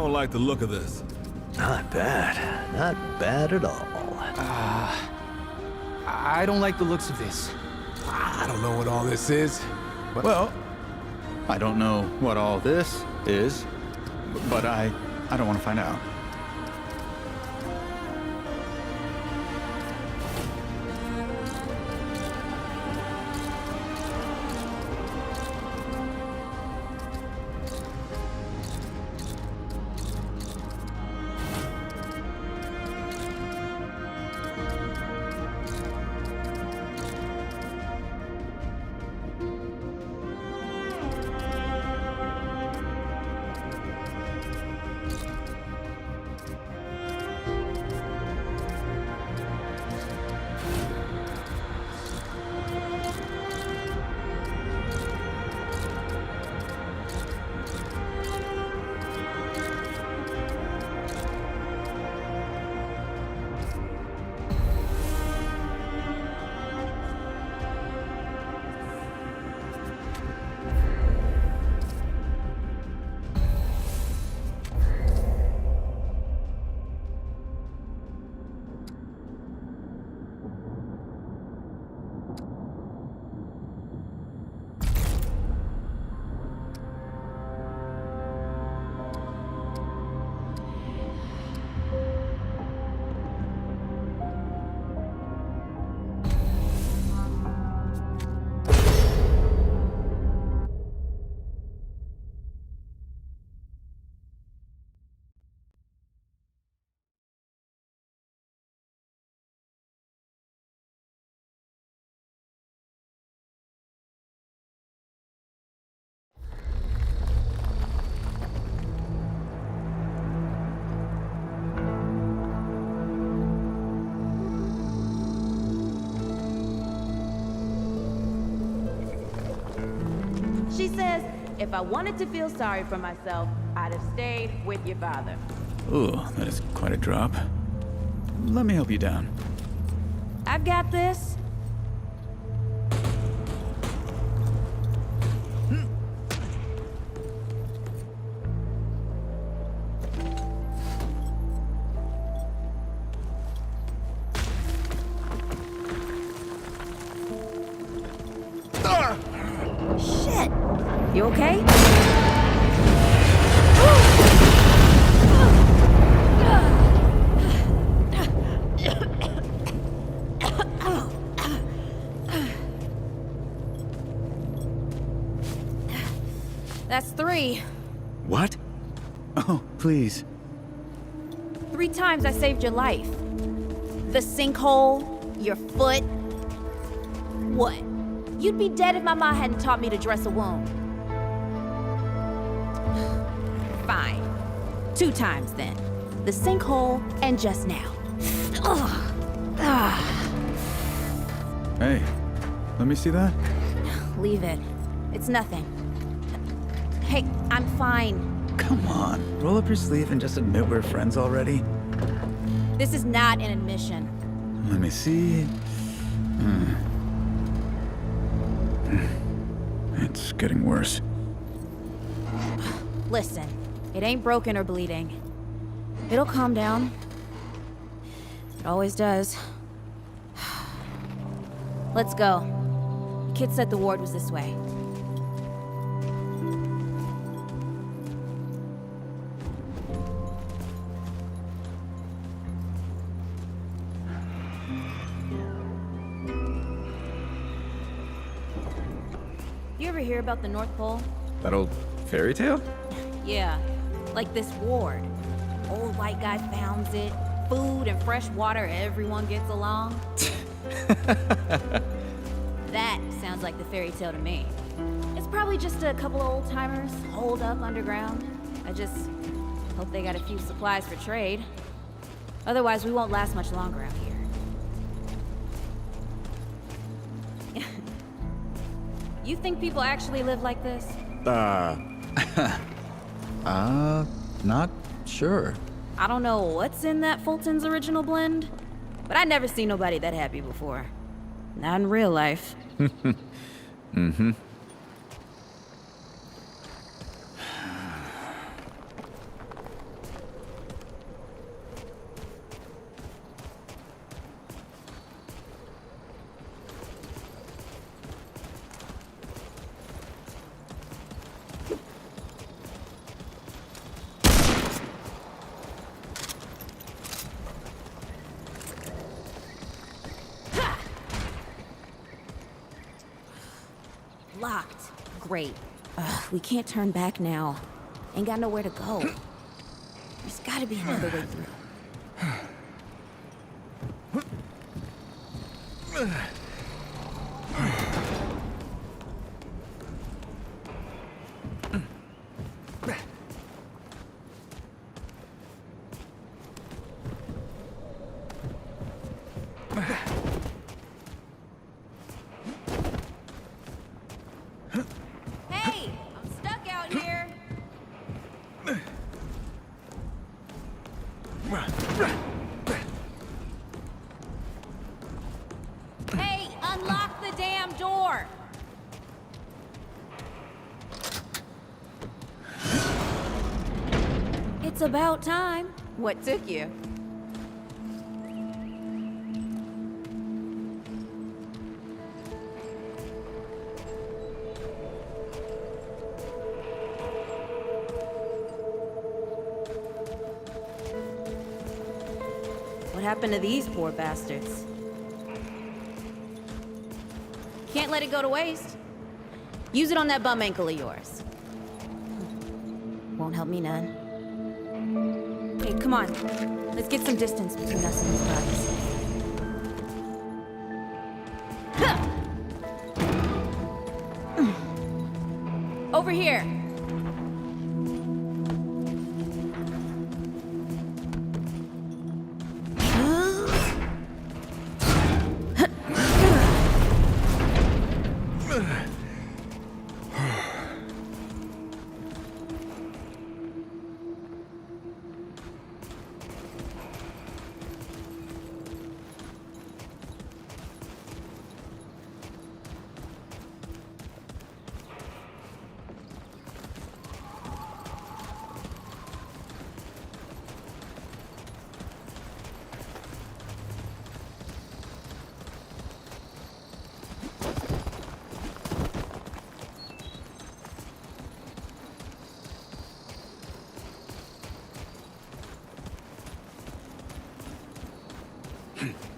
don't like the look of this. Not bad. Not bad at all. I don't like the looks of this. I don't know what all this is. But Well, I don't know what all this is, but I don't want to find out. She says, if I wanted to feel sorry for myself, I'd have stayed with your father. Ooh, that is quite a drop. Let me help you down. I've got this. Shit! You okay? That's 3. What? Oh, please. 3 times I saved your life. The sinkhole, your foot. What? You'd be dead if my mom hadn't taught me to dress a wound. Fine. 2 times then. The sinkhole and just now. Ugh. Hey, let me see that. Leave it. It's nothing. Hey, I'm fine. Come on, roll up your sleeve and just admit we're friends already. This is not an admission. Let me see. It's getting worse. Listen, it ain't broken or bleeding. It'll calm down. It always does. Let's go. The kid said the ward was this way. You ever hear about the North Pole? That old fairy tale? Yeah, like this ward. Old white guy founds it. Food and fresh water, everyone gets along. That sounds like the fairy tale to me. It's probably just a couple of old-timers holed up underground. I just hope they got a few supplies for trade. Otherwise, we won't last much longer out here. You think people actually live like this? Not sure. I don't know what's in that Fulton's original blend, but I'd never seen nobody that happy before. Not in real life. Mm-hmm. locked. Great. Ugh, we can't turn back now. Ain't got nowhere to go. There's gotta be another way through. Hey, I'm stuck out here. Hey, unlock the damn door. It's about time. What took you? What happened to these poor bastards? Can't let it go to waste. Use it on that bum ankle of yours. Won't help me none. Hey, come on. Let's get some distance between us and these bodies. Huh. Over here.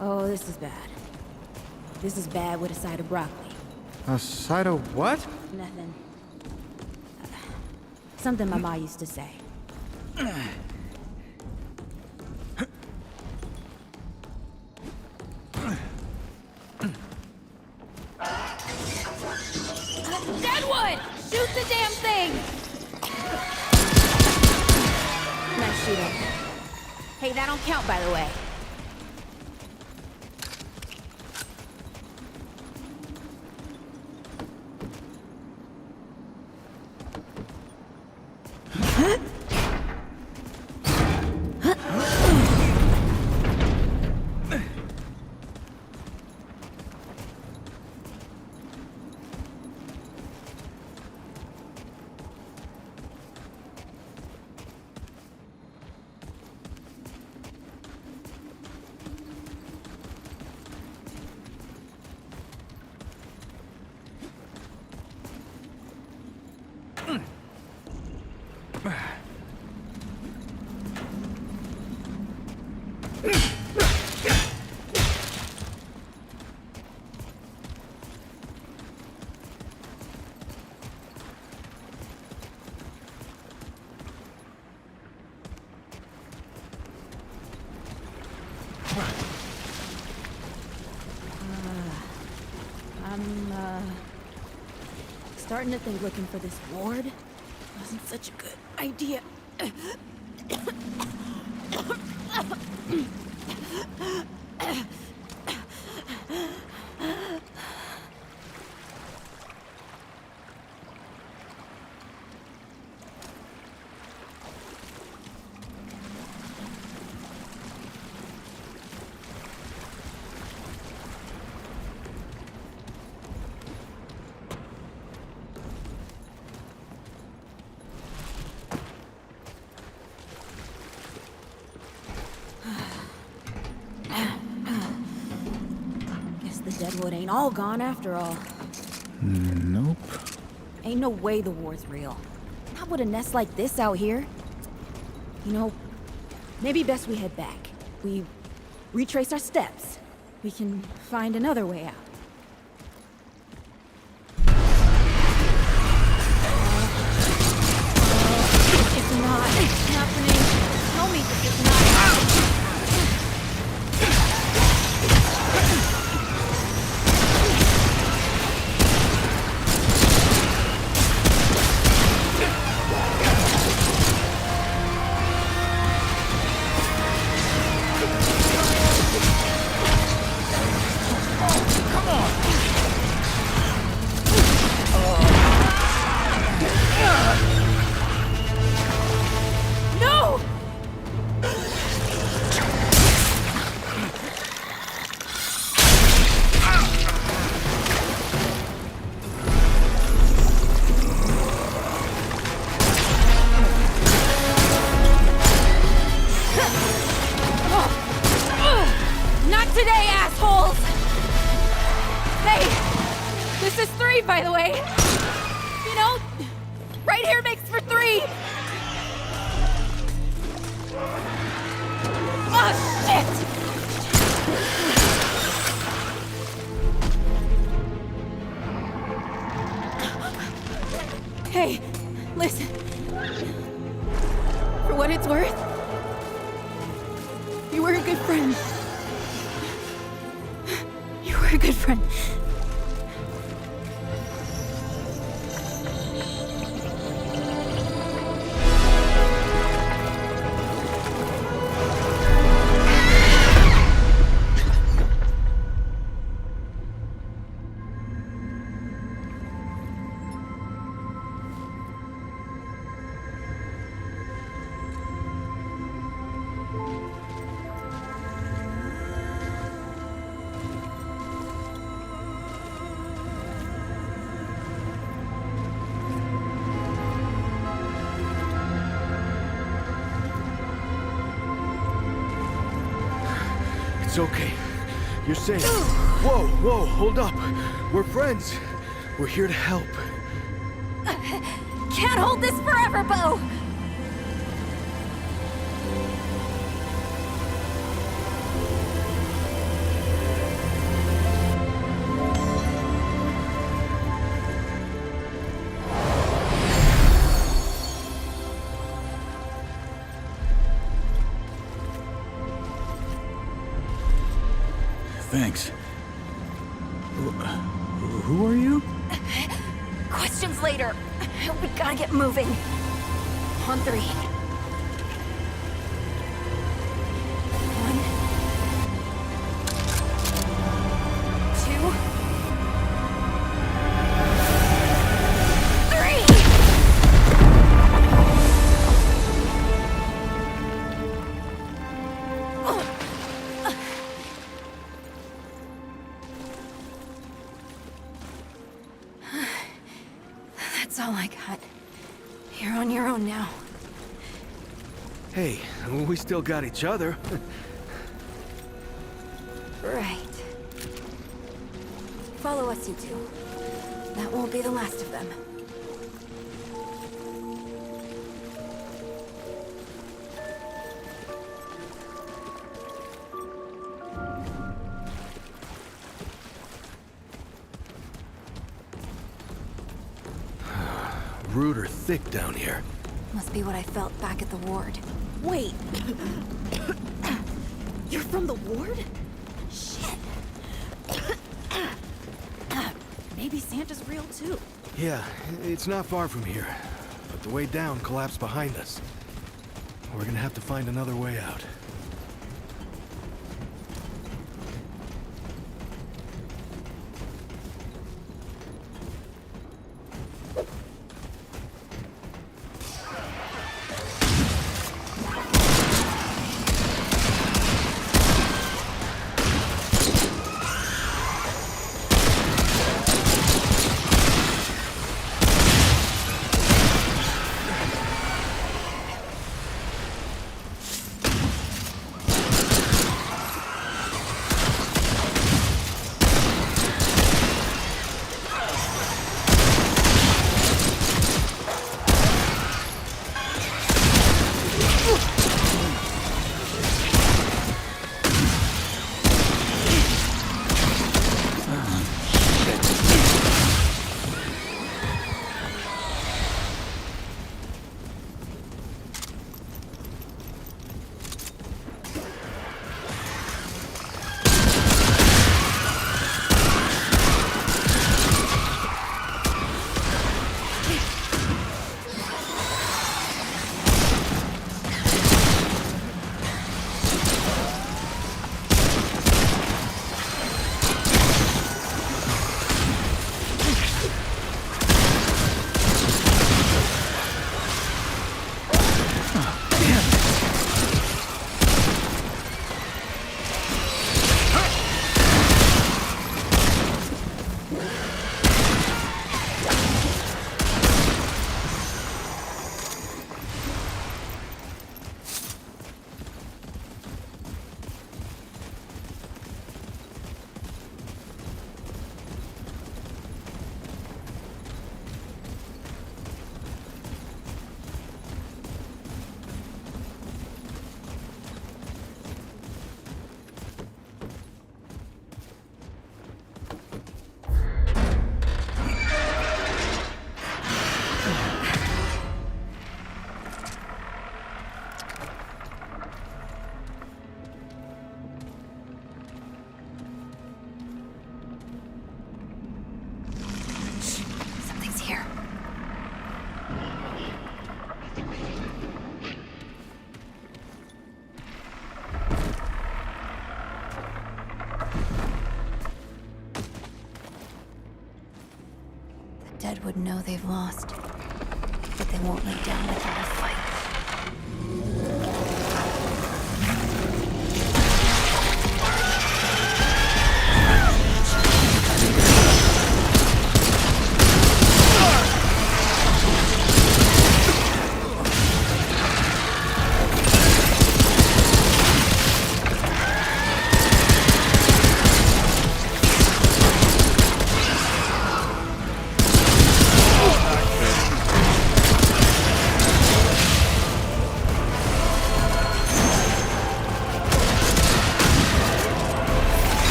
Oh, this is bad. This is bad with a side of broccoli. A side of what? Nothing. Something my ma used to say. Deadwood! Shoot the damn thing! Nice shooting. Hey, that don't count, by the way. I'm starting to think looking for this ward wasn't such a good idea. Guess the Deadwood ain't all gone after all. Nope. Ain't no way the war's real. Not with a nest like this out here. You know, maybe best we head back. We retrace our steps. We can find another way out. No! Not today, assholes! Hey, this is 3, by the way. You know, right here makes for 3. Oh, shit! Hey, listen. For what it's worth, you were a good friend. You were a good friend. It's okay. You're safe. Whoa, whoa, hold up. We're friends. We're here to help. Can't hold this forever, Bo! Thanks. Who are you? Questions later. We gotta get moving. On 3. 1, 2. That's all I got. You're on your own now. Hey, we still got each other. Right. Follow us, you two. That won't be the last of them. Rude or thick down here. Must be what I felt back at the ward. Wait. You're from the ward? Shit. Maybe Santa's real too. Yeah, it's not far from here. But the way down collapsed behind us. We're gonna have to find another way out. would know they've lost. But they won't lay down until the fight.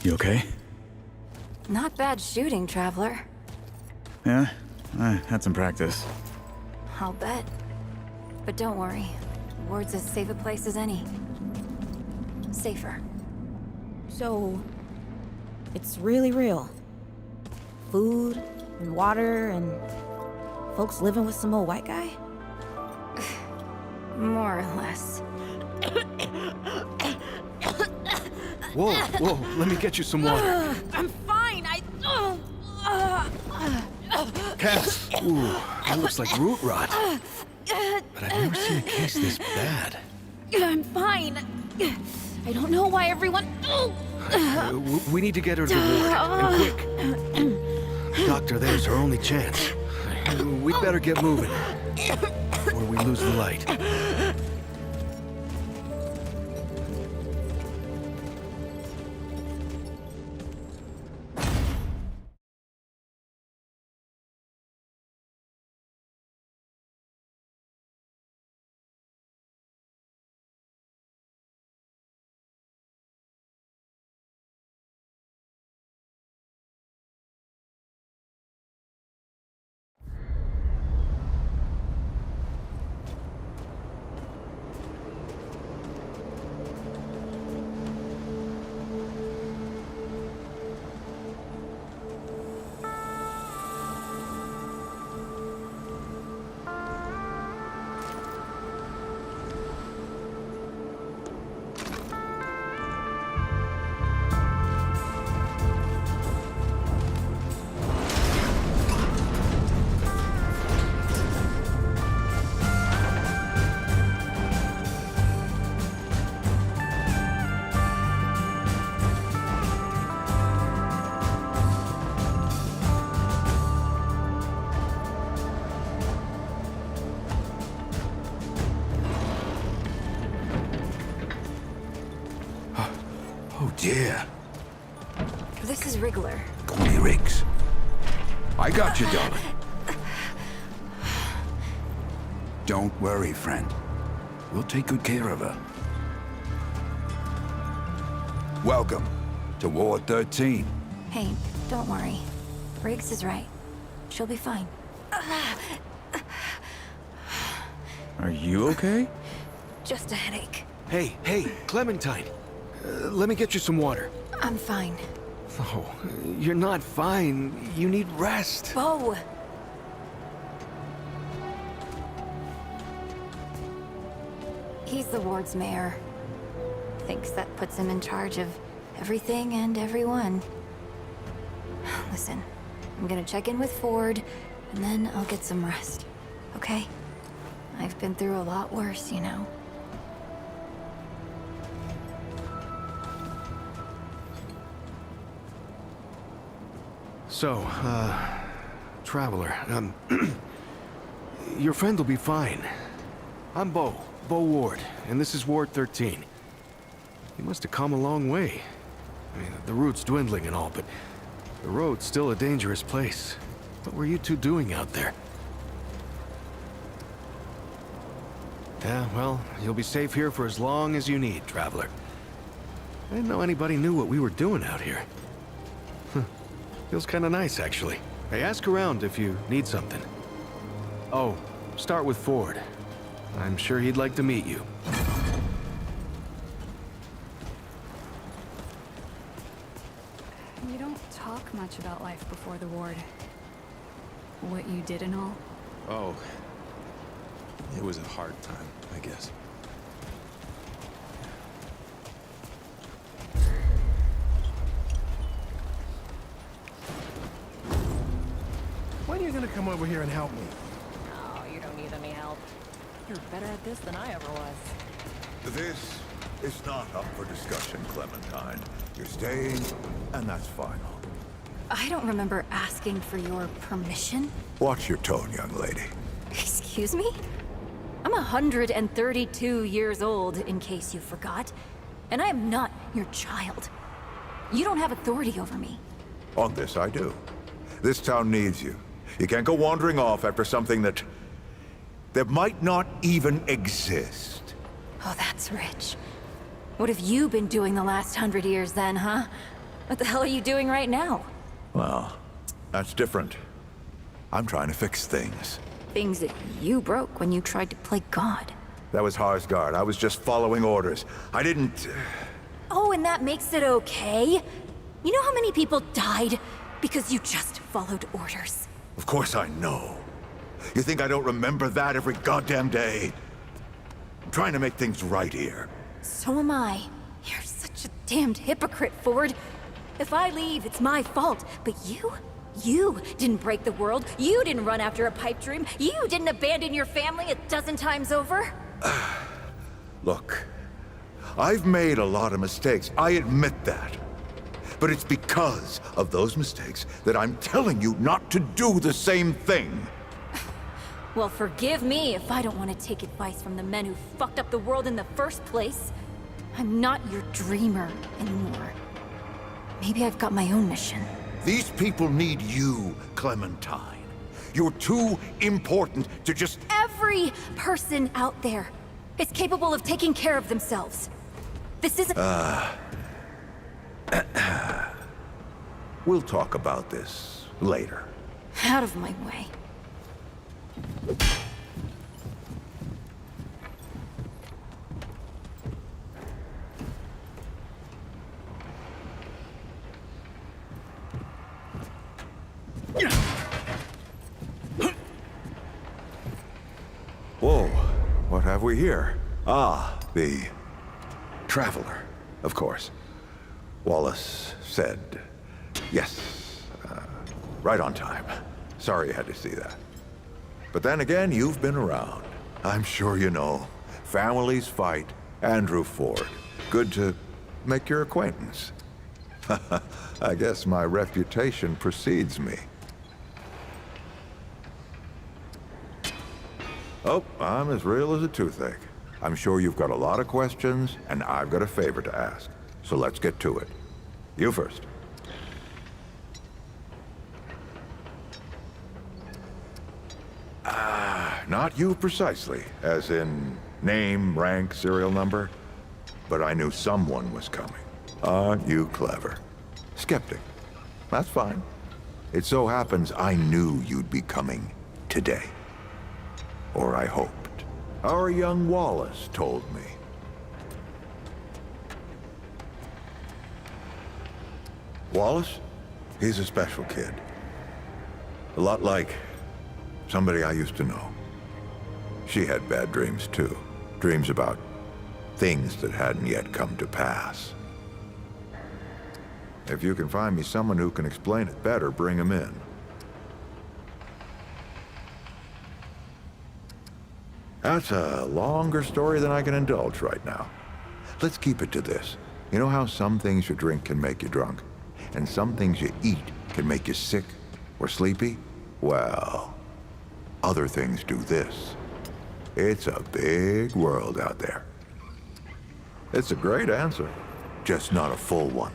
You okay? Not bad shooting, Traveler. Yeah, I had some practice. I'll bet. But don't worry. Ward's as safe a place as any. Safer. So, it's really real. Food and water and folks living with some old white guy? More or less. Whoa, whoa, let me get you some water. I'm fine. Cass! Ooh, that looks like root rot. But I've never seen a case this bad. I'm fine. I don't know why everyone. We need to get her to the ward, and quick. The doctor there's her only chance. We'd better get moving, before we lose the light. Oh dear. This is Wriggler. Call me Riggs. I got you, darling. Don't worry, friend. We'll take good care of her. Welcome to Ward 13. Hey, don't worry. Riggs is right. She'll be fine. Are you okay? Just a headache. Hey, Clementine. Let me get you some water. I'm fine. Oh, you're not fine. You need rest. Bo! He's the ward's mayor. Thinks that puts him in charge of everything and everyone. Listen, I'm gonna check in with Ford, and then I'll get some rest. Okay? I've been through a lot worse, you know. So, Traveler, your friend will be fine. I'm Bo Ward, and this is Ward 13. You must have come a long way. I mean, the route's dwindling and all, but the road's still a dangerous place. What were you two doing out there? Yeah, well, you'll be safe here for as long as you need, Traveler. I didn't know anybody knew what we were doing out here. Feels kind of nice, actually. Hey, ask around if you need something. Oh, start with Ford. I'm sure he'd like to meet you. You don't talk much about life before the ward. What you did and all. Oh, it was a hard time, I guess. When are you gonna come over here and help me? Oh, you don't need any help. You're better at this than I ever was. This is not up for discussion, Clementine. You're staying, and that's final. I don't remember asking for your permission. Watch your tone, young lady. Excuse me? I'm 132 years old, in case you forgot. And I am not your child. You don't have authority over me. On this, I do. This town needs you. You can't go wandering off after something that might not even exist. Oh, that's rich. What have you been doing the last 100 years then, huh? What the hell are you doing right now? Well, that's different. I'm trying to fix things. Things that you broke when you tried to play God. That was Harsgard. I was just following orders. I didn't... Oh, and that makes it okay? You know how many people died because you just followed orders? Of course I know. You think I don't remember that every goddamn day? I'm trying to make things right here. So am I. You're such a damned hypocrite, Ford. If I leave, it's my fault. But you didn't break the world. You didn't run after a pipe dream. You didn't abandon your family 12 times over. Look, I've made a lot of mistakes. I admit that. But it's because of those mistakes that I'm telling you not to do the same thing. Well, forgive me if I don't want to take advice from the men who fucked up the world in the first place. I'm not your dreamer anymore. Maybe I've got my own mission. These people need you, Clementine. You're too important to just... Every person out there is capable of taking care of themselves. This isn't... We'll talk about this later. Out of my way. Whoa, what have we here? Ah, the Traveler, of course. Wallace said yes, right on time. Sorry you had to see that. But then again, you've been around. I'm sure you know. Families fight. Andrew Ford. Good to make your acquaintance. I guess my reputation precedes me. Oh, I'm as real as a toothache. I'm sure you've got a lot of questions, and I've got a favor to ask. So let's get to it. You first. Not you precisely, as in name, rank, serial number. But I knew someone was coming. Aren't you clever? Skeptic. That's fine. It so happens I knew you'd be coming today. Or I hoped. Our young Wallace told me. Wallace? He's a special kid. A lot like somebody I used to know. She had bad dreams too. Dreams about things that hadn't yet come to pass. If you can find me someone who can explain it better, bring him in. That's a longer story than I can indulge right now. Let's keep it to this. You know how some things you drink can make you drunk, and some things you eat can make you sick or sleepy? Well, other things do this. It's a big world out there. It's a great answer, just not a full one.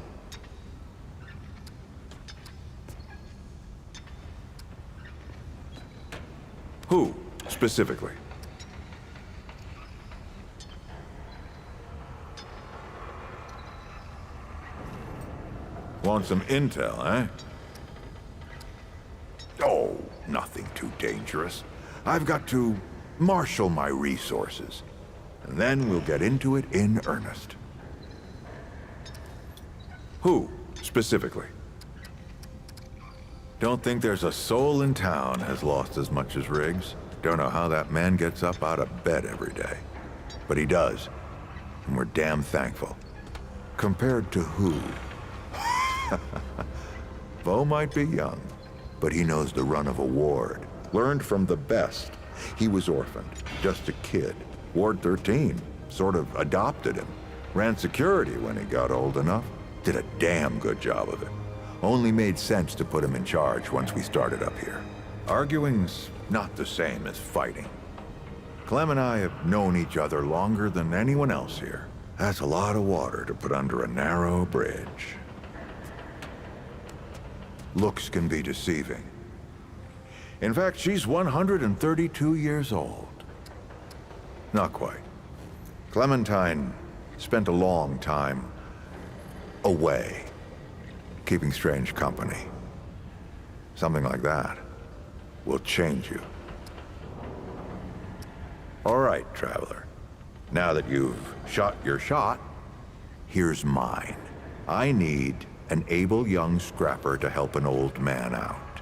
Who, specifically? Want some intel, eh? Oh, nothing too dangerous. I've got to marshal my resources, and then we'll get into it in earnest. Who, specifically? Don't think there's a soul in town has lost as much as Riggs. Don't know how that man gets up out of bed every day. But he does, and we're damn thankful. Compared to who? Bo might be young, but he knows the run of a ward. Learned from the best. He was orphaned, just a kid. Ward 13 sort of adopted him. Ran security when he got old enough. Did a damn good job of it. Only made sense to put him in charge once we started up here. Arguing's not the same as fighting. Clem and I have known each other longer than anyone else here. That's a lot of water to put under a narrow bridge. Looks can be deceiving. In fact, she's 132 years old. Not quite. Clementine spent a long time away, keeping strange company. Something like that will change you. All right, Traveler. Now that you've shot your shot, here's mine. I need an able young scrapper to help an old man out.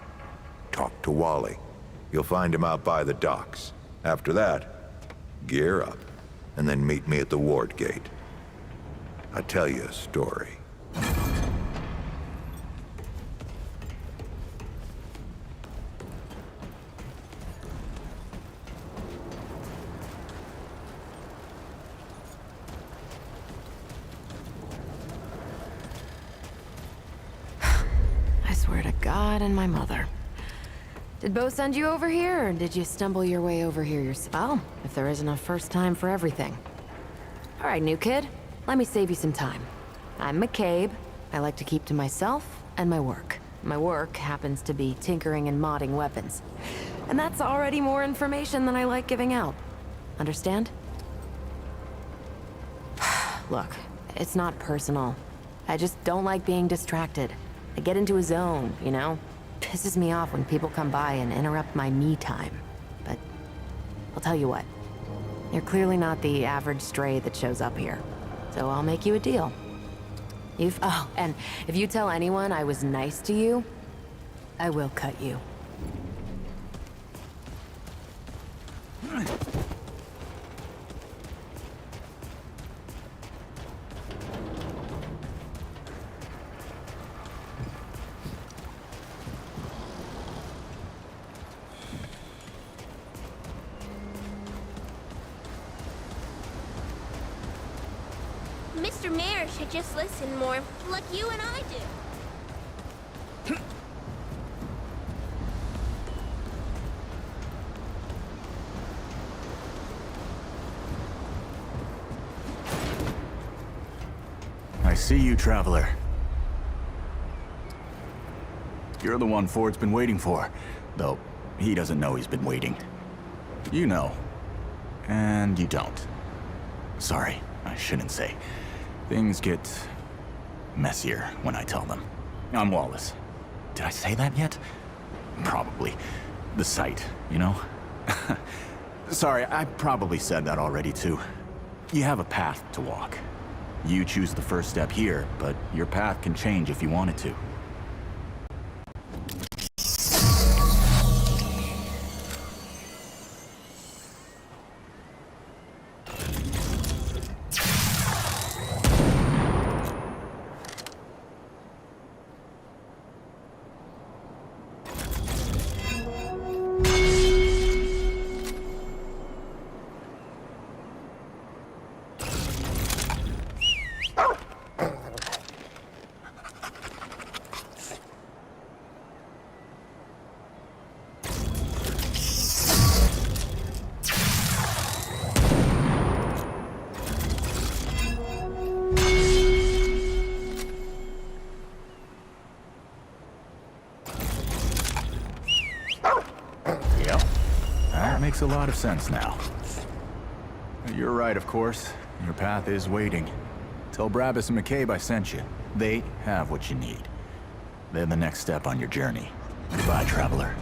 Talk to Wally. You'll find him out by the docks. After that, gear up, and then meet me at the ward gate. I'll tell you a story. God and my mother. Did Bo send you over here, or did you stumble your way over here yourself? Well, if there isn't a first time for everything. All right, new kid, let me save you some time. I'm McCabe. I like to keep to myself and my work. My work happens to be tinkering and modding weapons. And that's already more information than I like giving out. Understand? Look, it's not personal. I just don't like being distracted. I get into a zone, you know? Pisses me off when people come by and interrupt my me time. But I'll tell you what. You're clearly not the average stray that shows up here. So I'll make you a deal. Oh, and if you tell anyone I was nice to you, I will cut you. Mr. Mayor should just listen more, like you and I do. I see you, Traveler. You're the one Ford's been waiting for, though he doesn't know he's been waiting. You know, and you don't. Sorry, I shouldn't say. Things get messier when I tell them. I'm Wallace. Did I say that yet? Probably. The site, you know? Sorry, I probably said that already too. You have a path to walk. You choose the first step here, but your path can change if you want it to. Makes a lot of sense now. You're right, of course. Your path is waiting. Tell Brabus and McCabe I sent you. They have what you need. They're the next step on your journey. Goodbye, traveler.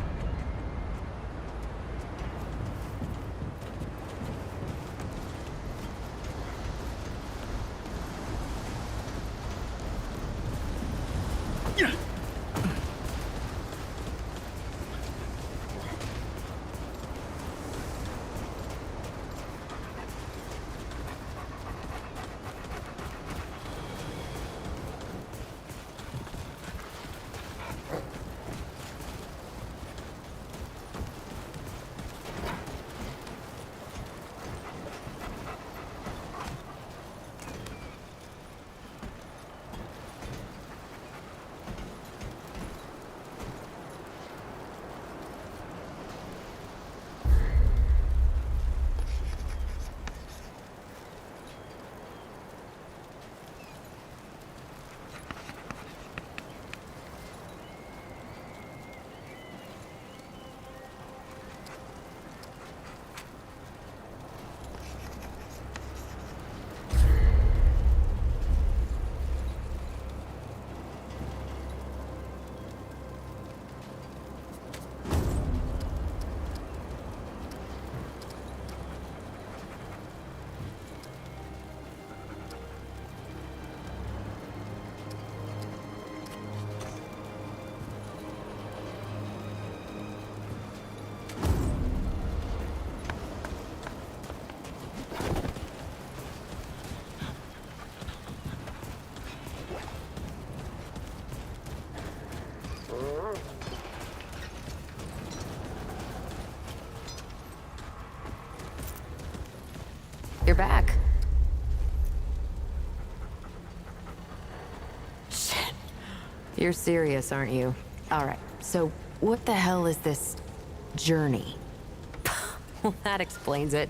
You're back. Shit. You're serious, aren't you? Alright, so what the hell is this journey? Well, that explains it.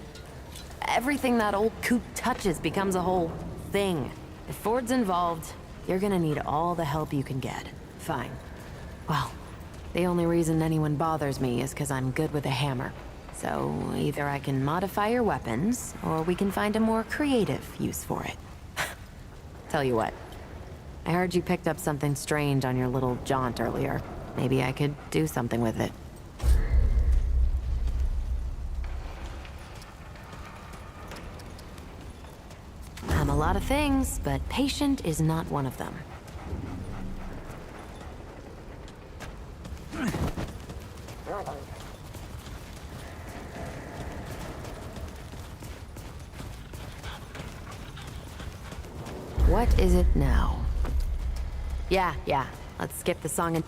Everything that old coot touches becomes a whole thing. If Ford's involved, you're gonna need all the help you can get. Fine. Well, the only reason anyone bothers me is because I'm good with a hammer. So either I can modify your weapons, or we can find a more creative use for it. Tell you what, I heard you picked up something strange on your little jaunt earlier. Maybe I could do something with it. I'm a lot of things, but patient is not one of them. What is it now? Yeah, let's skip the song and...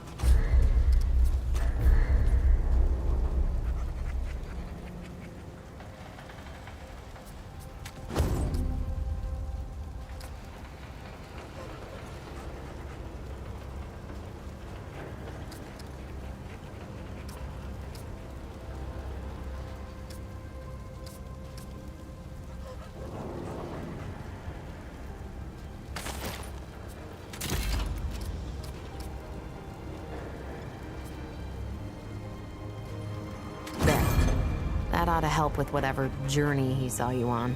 That ought to help with whatever journey he saw you on.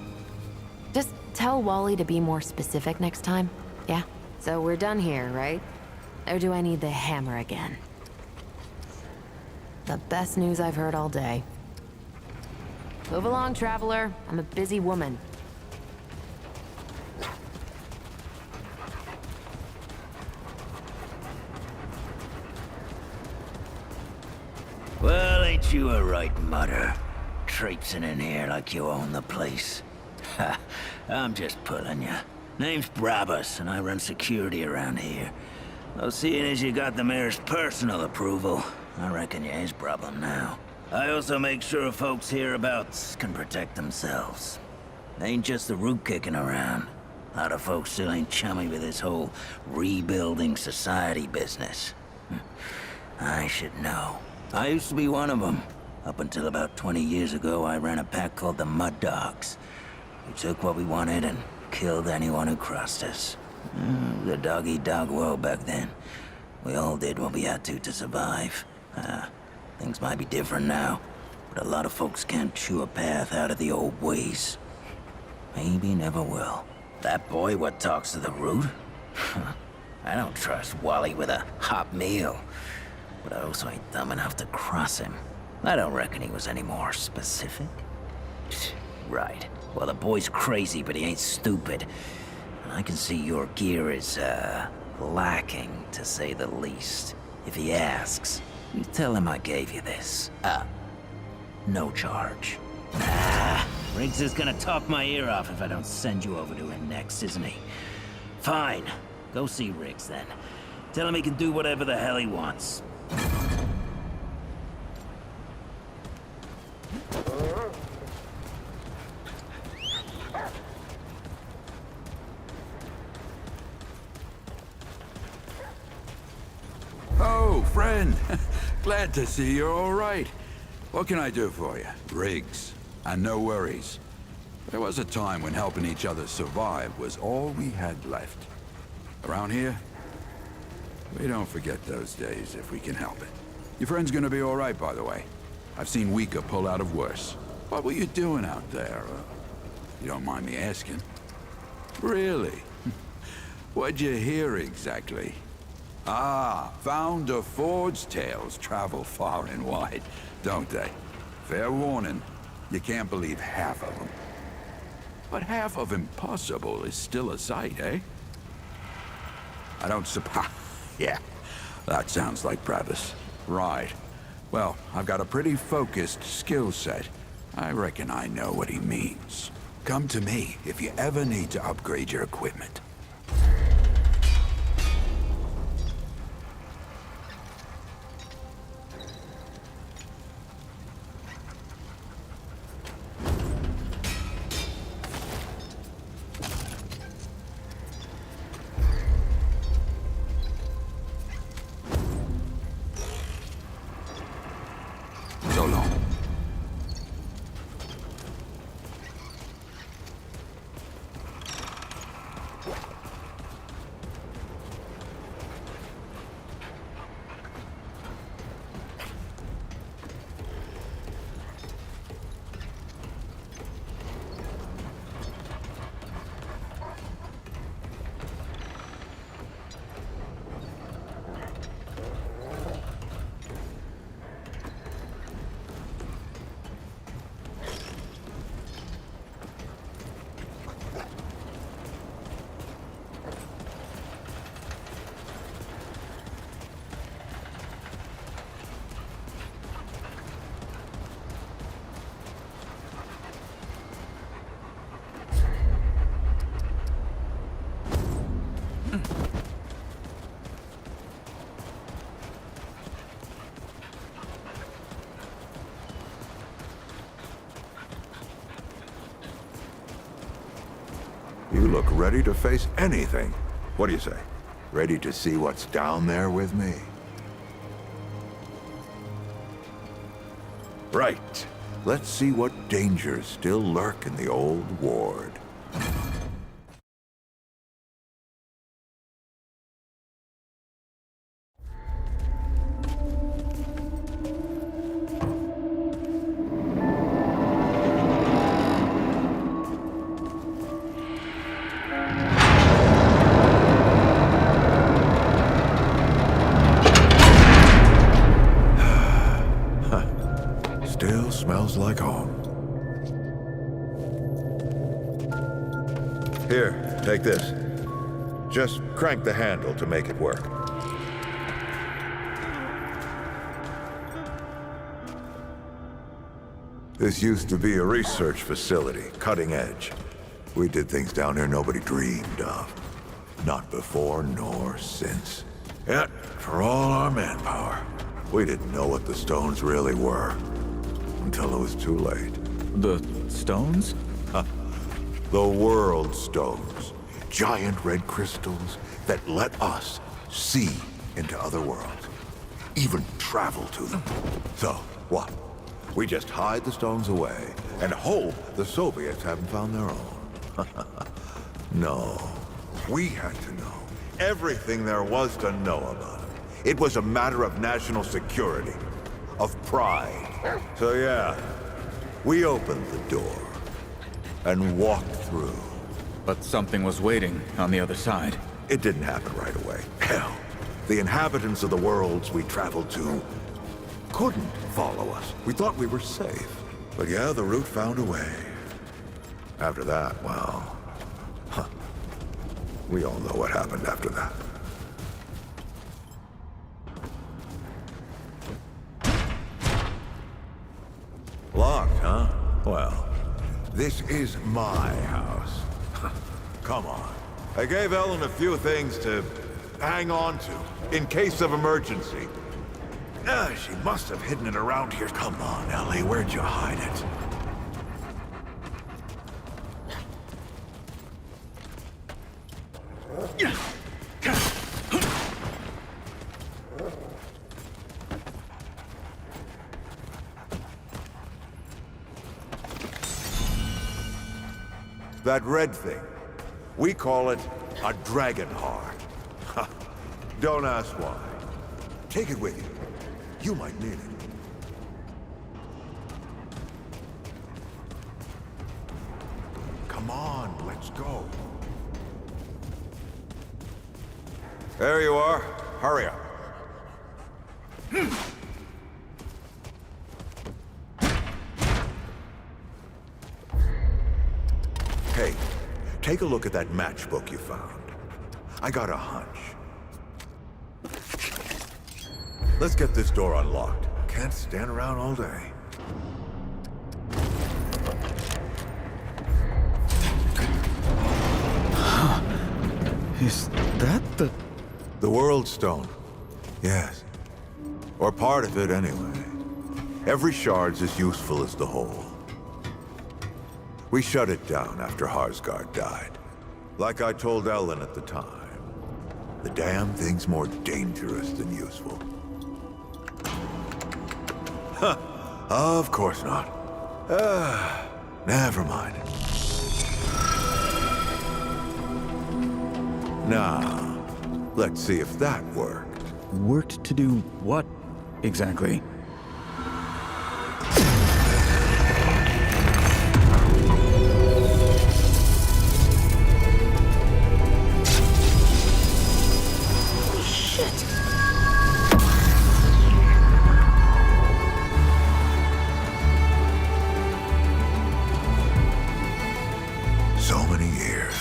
Just tell Wally to be more specific next time, yeah? So we're done here, right? Or do I need the hammer again? The best news I've heard all day. Move along, traveler. I'm a busy woman. Ain't you a right mutter? Traipsing in here like you own the place. Ha, I'm just pulling ya. Name's Brabus, and I run security around here. Well, seeing as you got the mayor's personal approval, I reckon you his problem now. I also make sure folks hereabouts can protect themselves. Ain't just the root kicking around. A lot of folks still ain't chummy with this whole rebuilding society business. I should know. I used to be one of them. Up until about 20 years ago, I ran a pack called the Mud Dogs. We took what we wanted and killed anyone who crossed us. The dog-eat-dog world back then. We all did what we had to survive. Things might be different now, but a lot of folks can't chew a path out of the old ways. Maybe never will. That boy what talks to the root? I don't trust Wally with a hot meal. But I also ain't dumb enough to cross him. I don't reckon he was any more specific. Right. Well, the boy's crazy, but he ain't stupid. And I can see your gear is, lacking, to say the least. If he asks, you tell him I gave you this. No charge. Riggs is gonna talk my ear off if I don't send you over to him next, isn't he? Fine. Go see Riggs, then. Tell him he can do whatever the hell he wants. Oh, friend. Glad to see you're all right. What can I do for you? Riggs. And no worries. There was a time when helping each other survive was all we had left. Around here, we don't forget those days if we can help it. Your friend's gonna be all right, by the way. I've seen weaker pull out of worse. What were you doing out there? You don't mind me asking? Really? What'd you hear exactly? Founder Ford's tales travel far and wide, don't they? Fair warning, you can't believe half of them. But half of impossible is still a sight, eh? I don't suppose... Yeah, that sounds like Travis. Right. Well, I've got a pretty focused skill set. I reckon I know what he means. Come to me if you ever need to upgrade your equipment. So long. You look ready to face anything. What do you say? Ready to see what's down there with me? Right. Let's see what dangers still lurk in the old ward. Still smells like home. Here, take this. Just crank the handle to make it work. This used to be a research facility, cutting edge. We did things down here nobody dreamed of. Not before nor since. Yet, for all our manpower, we didn't know what the stones really were. Until it was too late. The stones? The World Stones. Giant red crystals that let us see into other worlds. Even travel to them. So, what? We just hide the stones away and hope the Soviets haven't found their own. No. We had to know everything there was to know about it. It was a matter of national security. Of pride. So yeah, we opened the door and walked through. But something was waiting on the other side. It didn't happen right away. Hell, the inhabitants of the worlds we traveled to couldn't follow us. We thought we were safe. But yeah, the route found a way. After that, well... We all know what happened after that. Locked, huh? Well, this is my house. Come on. I gave Ellen a few things to hang on to, in case of emergency. She must have hidden it around here. Come on, Ellie, where'd you hide it? That red thing, we call it a dragon heart. Don't ask why. Take it with you. You might need it. Come on, let's go. There you are. Hurry up. Hey, take a look at that matchbook you found. I got a hunch. Let's get this door unlocked. Can't stand around all day. Is that the... The World Stone. Yes. Or part of it, anyway. Every shard's as useful as the whole. We shut it down after Harsgard died. Like I told Ellen at the time. The damn thing's more dangerous than useful. Huh. Of course not. Never mind. Now, let's see if that worked. Worked to do what, exactly? So many years.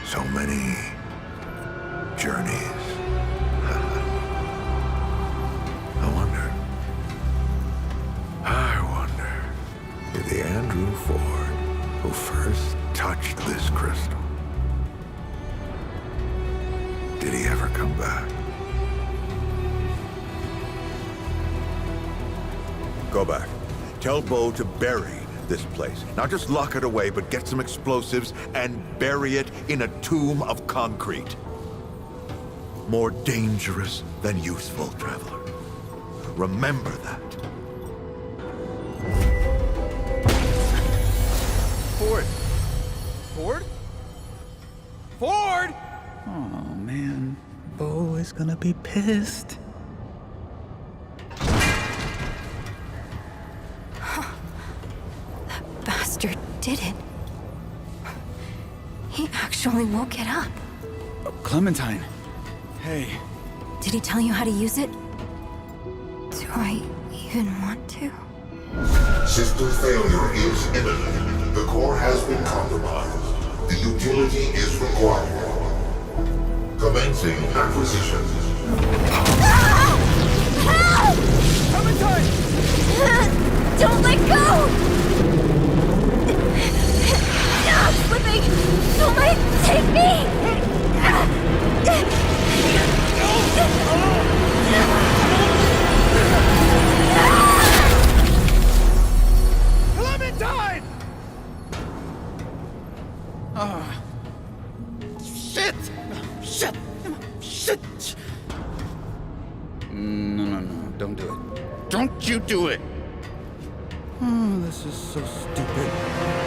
So many journeys. I wonder if the Andrew Ford who first touched this crystal, did he ever come back? Go back. Tell Bo to bury this place. Not just lock it away, but get some explosives and bury it in a tomb of concrete. More dangerous than useful, traveler. Remember that. Ford! Ford? Ford! Oh, man. Bo is gonna be pissed. Bastard did it. He actually woke it up. Clementine. Hey. Did he tell you how to use it? Do I even want to? System failure is imminent. The core has been compromised. The utility is required. Commencing acquisition. Clementine! Don't let go! I'm slipping! Don't let it take me! Clementine! Shit! Shit! Shit! No, don't do it. Don't you do it! Oh, this is so stupid.